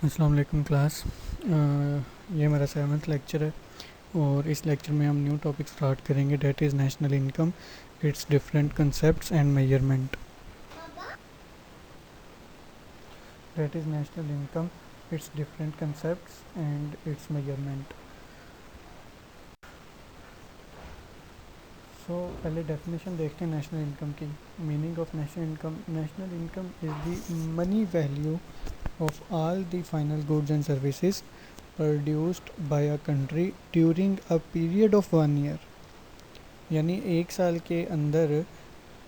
अस्सलाम वालेकुम क्लास। ये हमारा 7th लेक्चर है और इस लेक्चर में हम न्यू टॉपिक स्टार्ट करेंगे, that is national income, its different concepts and measurement. That is national income, its different concepts and its measurement. So पहले डेफिनेशन देखते हैं नेशनल इनकम की। Meaning of national income is the money value of all the final goods and services produced by a country during a period of 1 year. यानी एक साल के अंदर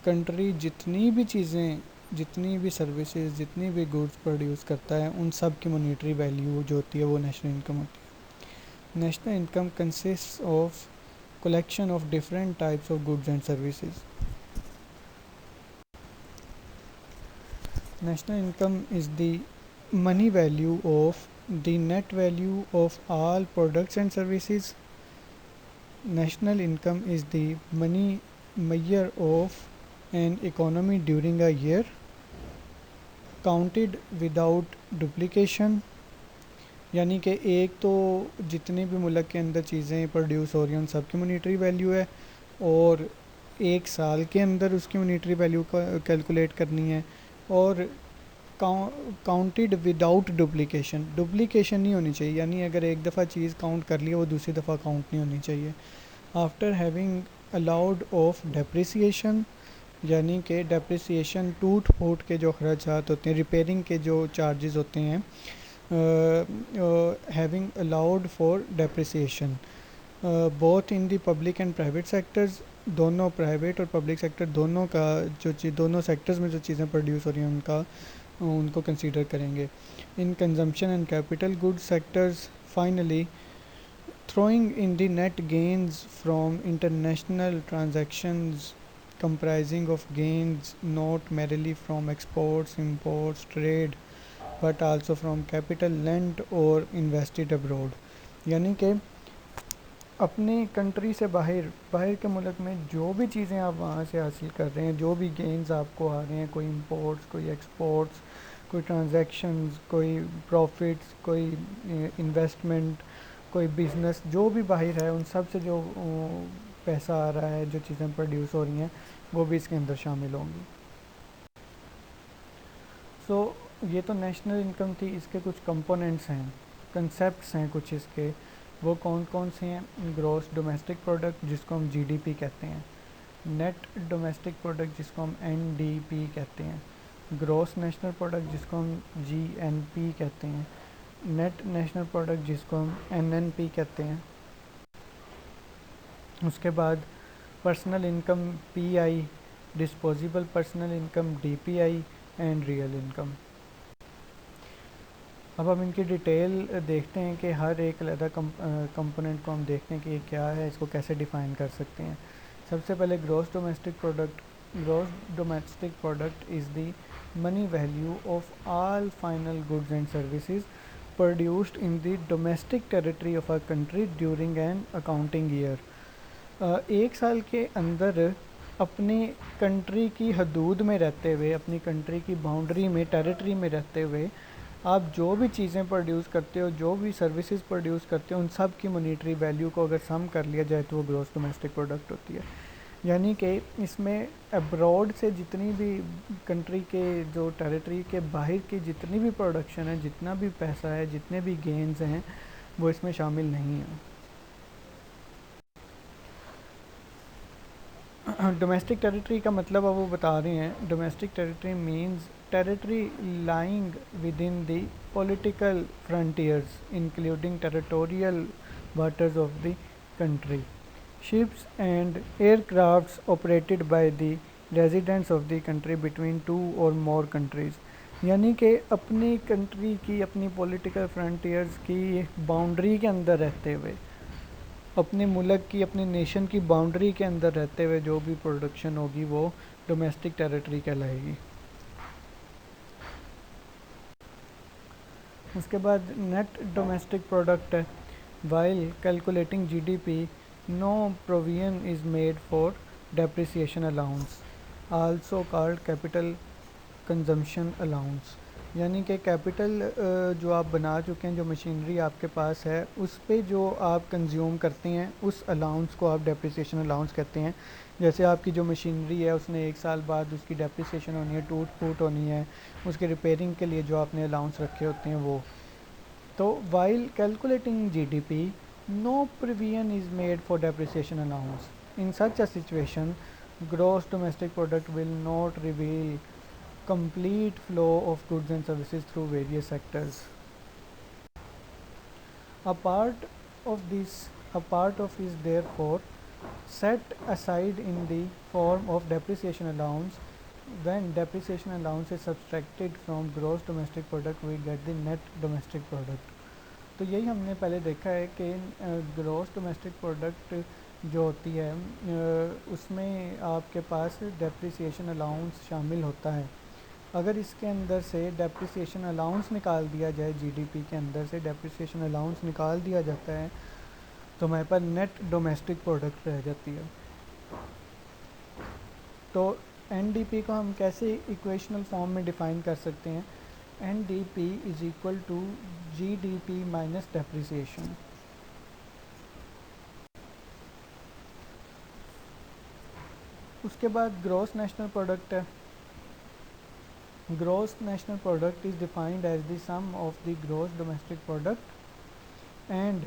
country जितनी भी चीज़ें, जितनी भी सर्विसेज, जितनी भी गुड्स प्रोड्यूस करता है, उन सब की मॉनेटरी वैल्यू जो होती है वो नेशनल इनकम होती है। National income consist of collection of different types of goods and services. National income is the money value of the net value of all products and services. National income is the money measure of an economy during a year, counted without duplication. यानी कि एक तो जितने भी मुल्क के अंदर चीज़ें प्रोड्यूस हो रही हैं उन सब की मॉनेटरी वैल्यू है, और एक साल के अंदर उसकी मॉनेटरी वैल्यू का कैलकुलेट करनी है, और काउंटेड विदाउट डुप्लीकेशन। डुप्लीकेशन नहीं होनी चाहिए, यानी अगर एक दफ़ा चीज़ काउंट कर लिया वो दूसरी दफ़ा काउंट नहीं होनी चाहिए। After having allowed of depreciation, यानी कि डेप्रिसिएशन टूट फूट के जो खर्चात होते हैं, रिपेयरिंग के जो चार्जेस होते हैं, having allowed for depreciation both in the public and private sectors। दोनों प्राइवेट और पब्लिक सेक्टर दोनों का जो चीज़, दोनों सेक्टर्स में जो चीज़ें प्रोड्यूस हो रही हैं उनको कंसीडर करेंगे। In consumption and capital goods sectors, finally throwing in the net gains from international transactions comprising of gains not merely from exports, imports, trade but also from capital lent or invested abroad। यानी कि अपने country से बाहर, बाहर के मुल्क में जो भी चीज़ें आप वहाँ से हासिल कर रहे हैं, जो भी गेंस आपको आ रहे हैं, कोई इंपोर्ट्स, कोई एक्सपोर्ट्स, कोई ट्रांजैक्शंस, कोई प्रॉफिट्स, कोई इन्वेस्टमेंट, कोई बिज़नेस, जो भी बाहर है उन सब से जो पैसा आ रहा है, जो चीज़ें प्रोड्यूस हो रही हैं, वो भी इसके अंदर शामिल होंगी। सो ये तो नेशनल इनकम थी। इसके कुछ कंपोनेंट्स हैं, कंसेप्ट्स हैं कुछ इसके। वो कौन कौन से हैं? ग्रॉस डोमेस्टिक प्रोडक्ट जिसको हम जीडीपी कहते हैं, नेट डोमेस्टिक प्रोडक्ट जिसको हम एनडीपी कहते हैं, ग्रॉस नेशनल प्रोडक्ट जिसको हम जीएनपी कहते हैं, नेट नेशनल प्रोडक्ट जिसको हम एनएनपी कहते हैं। उसके बाद personal income pi, disposable personal income DPI and real income. अब हम इनकी डिटेल देखते हैं कि हर एक अलग कंपोनेंट को हम देखते हैं कि ये क्या है, इसको कैसे डिफ़ाइन कर सकते हैं। सबसे पहले gross domestic product. Gross domestic product is the money value of all final goods and services produced in the domestic territory of a country during an accounting year. एक साल के अंदर अपनी कंट्री की हदूद में रहते हुए, अपनी कंट्री की बाउंड्री में, टेरिटरी में रहते हुए आप जो भी चीज़ें प्रोड्यूस करते हो, जो भी सर्विसेज प्रोड्यूस करते हो, उन सब की मॉनेटरी वैल्यू को अगर सम कर लिया जाए तो वो ग्रॉस डोमेस्टिक प्रोडक्ट होती है। यानी कि इसमें अब्रॉड से जितनी भी कंट्री के जो टेरिटरी के बाहर की जितनी भी प्रोडक्शन है, जितना भी पैसा है, जितने भी गेंस हैं, वो इसमें शामिल नहीं है। डोमेस्टिक टेरिटरी का मतलब अब वो बता रहे हैं। Domestic territory means territory lying with in the political frontiers including territorial waters of the country, ships and aircrafts operated by the residents of the country between two और मोर कंट्रीज़। यानी कि अपनी कंट्री की, अपनी पॉलिटिकल फ्रंटियर्स की boundary के अंदर रहते हुए, अपने मुल्क की, अपने नेशन की बाउंड्री के अंदर रहते हुए जो भी प्रोडक्शन होगी वो डोमेस्टिक टेरिटरी कहलाएगी। उसके बाद नेट डोमेस्टिक प्रोडक्ट है। While calculating GDP, no provision is made for depreciation allowance, also called capital consumption allowance. यानी कि कैपिटल जो आप बना चुके हैं, जो मशीनरी आपके पास है, उस पे जो आप कंज्यूम करते हैं उस अलाउंस को आप डेप्रिसिएशन अलाउंस कहते हैं। जैसे आपकी जो मशीनरी है उसने 1 साल बाद उसकी डेप्रिसिएशन होनी है, टूट फूट होनी है, उसके रिपेयरिंग के लिए जो आपने अलाउंस रखे होते हैं वो। तो while calculating GDP, no provision is made for depreciation allowance. In such a situation, gross domestic product will not reveal complete flow of goods and services through various sectors. A part of this, a part of is therefore set aside in the form of depreciation allowance. When depreciation allowance is subtracted from gross domestic product, we get the net domestic product. तो यही हमने पहले देखा है कि gross domestic product जो होती है उसमें आपके पास डेप्रिसिएशन अलाउंस शामिल होता है। अगर इसके अंदर से डेप्रिसिएशन अलाउंस निकाल दिया जाए, जीडीपी के अंदर से डेप्रिसिएशन अलाउंस निकाल दिया जाता है, तो हमारे पास नेट डोमेस्टिक प्रोडक्ट रह जाती है। तो एनडीपी को हम कैसे इक्वेशनल फॉर्म में डिफ़ाइन कर सकते हैं? NDP is equal to GDP minus depreciation. उसके बाद ग्रॉस नेशनल प्रोडक्ट है। Gross national product is defined as the sum of the gross domestic product and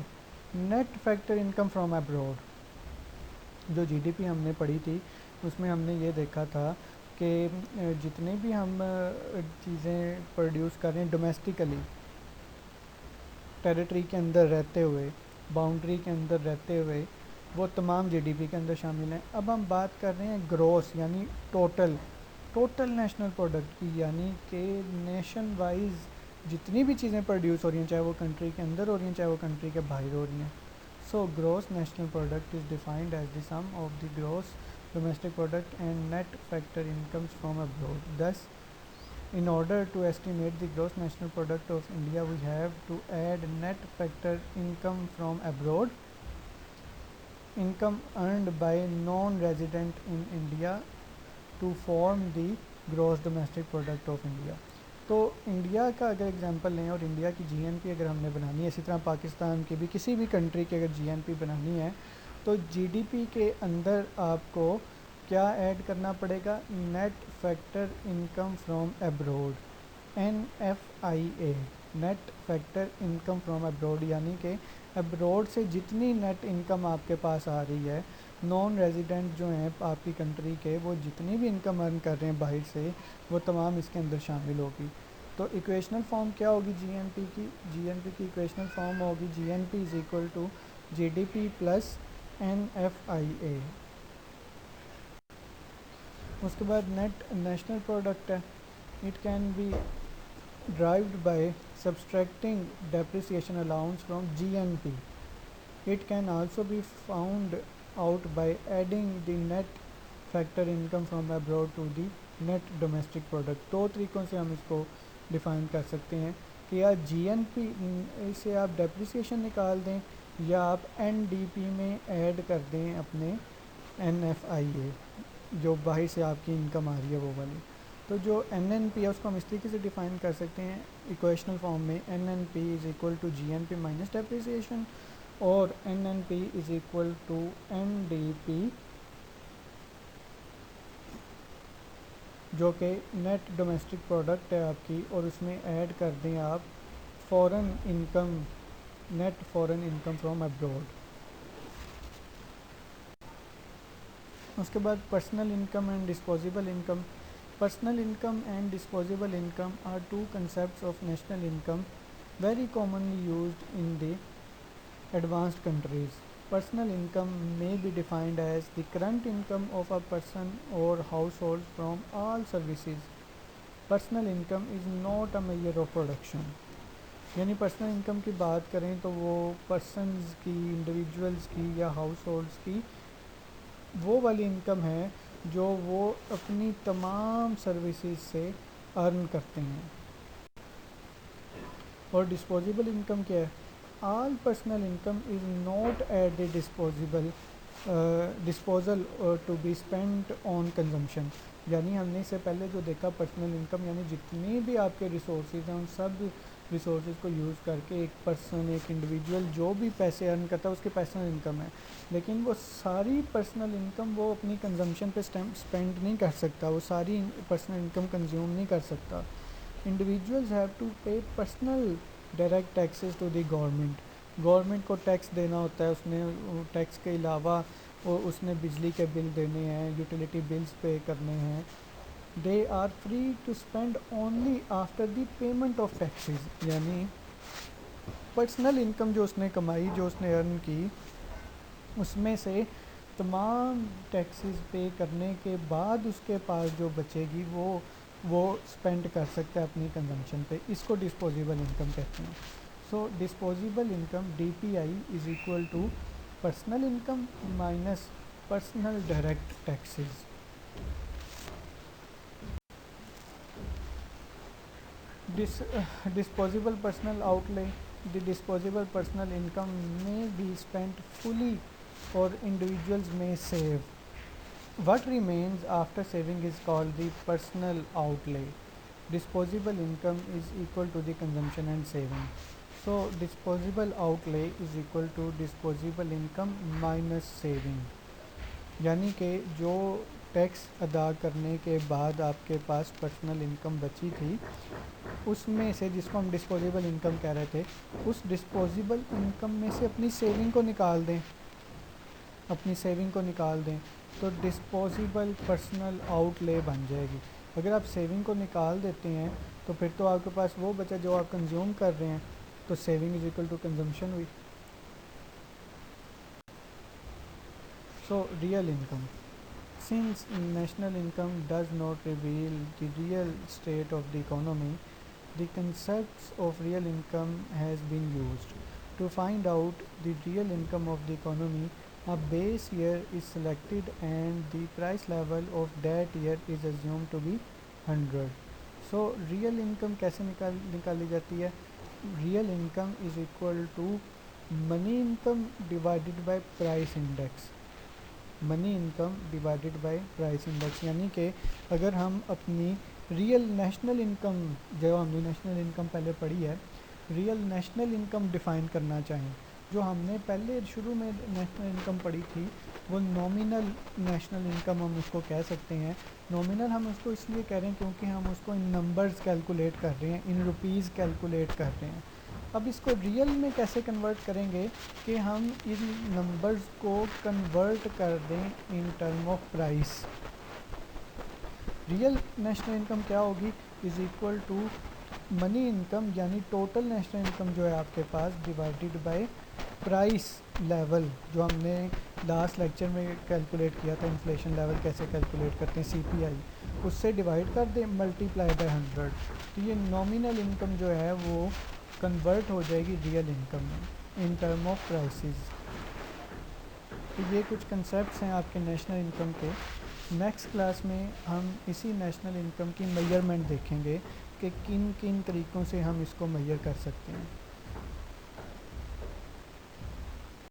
net factor income from abroad. जो GDP हमने पढ़ी थी उसमें हमने ये देखा था कि जितने भी हम चीज़ें प्रोड्यूस कर रहे हैं डोमेस्टिकली, टेरिटरी के अंदर रहते हुए, बाउंड्री के अंदर रहते हुए, वो तमाम जीडीपी के अंदर शामिल हैं। अब हम बात कर रहे हैं ग्रॉस यानी टोटल नेशनल प्रोडक्ट की, यानी कि नेशन वाइज जितनी भी चीज़ें प्रोड्यूस हो रही हैं, चाहे वो कंट्री के अंदर हो रही हैं, चाहे वो कंट्री के बाहर हो रही हैं। So gross national product is defined as the sum of the gross domestic product and net factor incomes from abroad. Thus, in order to estimate the gross national product of India, we have to add net factor income from abroad, income earned by non-resident in India, to form the gross domestic product of India. तो India का अगर example लें और India की GNP अगर हमने बनानी है, इसी तरह पाकिस्तान की भी किसी भी कंट्री की अगर जीएनपी बनानी है, तो जीडीपी के अंदर आपको क्या ऐड करना पड़ेगा? Net factor income from abroad, NFIA, net factor income from abroad, यानी कि अब्रॉड से जितनी नेट इनकम आपके पास आ रही है, नॉन रेजिडेंट जो हैं आपकी कंट्री के, वो जितनी भी इनकम अर्न कर रहे हैं बाहर से, वो तमाम इसके अंदर शामिल होगी। तो इक्वेशनल फॉर्म क्या होगी जीएनपी की? जीएनपी की इक्वेशनल फॉर्म होगी GNP is equal to GDP plus NFIA। उसके बाद नेट नेशनल प्रोडक्ट है। It can be derived by subtracting depreciation allowance from GNP. It can also be found out by adding the net factor income from abroad to the net domestic product. दो तरीक़ों से हम इसको define कर सकते हैं कि या जीएनपी से आप डेप्रिसिएशन निकाल दें, या आप एनडीपी में ऐड कर दें अपने NFIA, जो बाहर से आपकी इनकम आ रही है वो वाली। तो जो NNP है उसको हम इस तरीके से डिफ़ाइन कर सकते हैं इक्वेशनल फॉर्म में, NNP is equal to GNP minus depreciation, और NNP is equal to NDP, जो कि नेट डोमेस्टिक प्रोडक्ट है आपकी, और उसमें ऐड कर दें आप foreign income, net foreign income from abroad. उसके बाद personal income and disposable income. Personal income and disposable income are two concepts of national income very commonly used in the advanced countries. Personal income may be defined as the current income of a person or household from all services. Personal income is not a measure of production. यानी personal income की बात करें तो वो persons की, individuals की या house holds की वो वाली इनकम है जो वो अपनी तमाम सर्विसेज से अर्न करते हैं। और डिस्पोजेबल इनकम क्या है? All personal income is not at the disposal to be spent on consumption. यानी हमने इससे पहले जो देखा पर्सनल इनकम यानी जितनी भी आपके रिसोर्सेज हैं उन सब रिसोर्सेज को यूज़ करके एक पर्सन एक इंडिविजुअल जो भी पैसे अर्न करता है उसकी पर्सनल इनकम है, लेकिन वो सारी पर्सनल इनकम वो अपनी कंजम्पशन पे स्पेंड नहीं कर सकता, वो सारी पर्सनल इनकम कंज्यूम नहीं कर सकता। Individuals have to pay personal direct taxes to the government, government को टैक्स देना होता है, उसने टैक्स के अलावा वो उसने बिजली के बिल देने हैं, यूटिलिटी बिल्स पे करने हैं। They are free to spend only after the payment of taxes, यानी पर्सनल इनकम जो उसने कमाई जो उसने अर्न की उसमें से तमाम टैक्सेस पे करने के बाद उसके पास जो बचेगी वो स्पेंड कर सकता है अपनी कंजम्पशन पे, इसको डिस्पोजेबल इनकम कहते हैं। So disposable income DPI is equal to personal income minus personal direct taxes. Disposable personal outlay, the disposable personal income may be spent fully or individuals may save. What remains after saving is called the personal outlay. Disposable income is equal to the consumption and saving. So disposable outlay is equal to disposable income minus saving, यानी कि जो tax अदा करने के बाद आपके पास personal income बची थी उसमें से, जिसको हम डिस्पोजेबल इनकम कह रहे थे, उस डिस्पोजेबल इनकम में से अपनी सेविंग को निकाल दें, अपनी सेविंग को निकाल दें तो डिस्पोजेबल पर्सनल आउटले बन जाएगी। अगर आप सेविंग को निकाल देते हैं तो फिर तो आपके पास वो बचा जो आप कंज्यूम कर रहे हैं, तो saving is equal to consumption हुई। So real income, since national income does not reveal the real state of the economy, the concepts of real income has been used. To find out the real income of the economy, a base year is selected and the price level of that year is assumed to be 100. So real income कैसे निकाली जाती है? Real income is equal to money income divided by price index, money income divided by price index. यानी कि अगर हम अपनी real national income, जो हमने नेशनल इनकम पहले पढ़ी है, रियल नेशनल इनकम डिफ़ाइन करना चाहें, जो हमने पहले शुरू में नेशनल इनकम पढ़ी थी वो नॉमिनल नेशनल इनकम हम उसको कह सकते हैं। नॉमिनल हम उसको इसलिए कह रहे हैं क्योंकि हम उसको इन नंबर्स कैलकुलेट कर रहे हैं, इन रुपीज़ कैलकुलेट कर रहे हैं। अब इसको रियल में कैसे कन्वर्ट करेंगे कि हम इन नंबर्स को कन्वर्ट कर दें in term of price. Real national income क्या होगी? Is equal to money income, यानी टोटल नेशनल इनकम जो है आपके पास, डिवाइडेड बाय प्राइस लेवल, जो हमने लास्ट लेक्चर में कैलकुलेट किया था, इन्फ्लेशन लेवल कैसे कैलकुलेट करते हैं, CPI, उससे डिवाइड कर दें मल्टीप्लाई बाय 100। तो ये नॉमिनल इनकम जो है वो कन्वर्ट हो जाएगी रियल इनकम में इन टर्म ऑफ प्राइसेस। तो ये कुछ कंसेप्ट्स हैं आपके नेशनल इनकम के। नेक्स्ट क्लास में हम इसी नेशनल इनकम की मेजरमेंट देखेंगे कि किन किन तरीक़ों से हम इसको मेजर कर सकते हैं।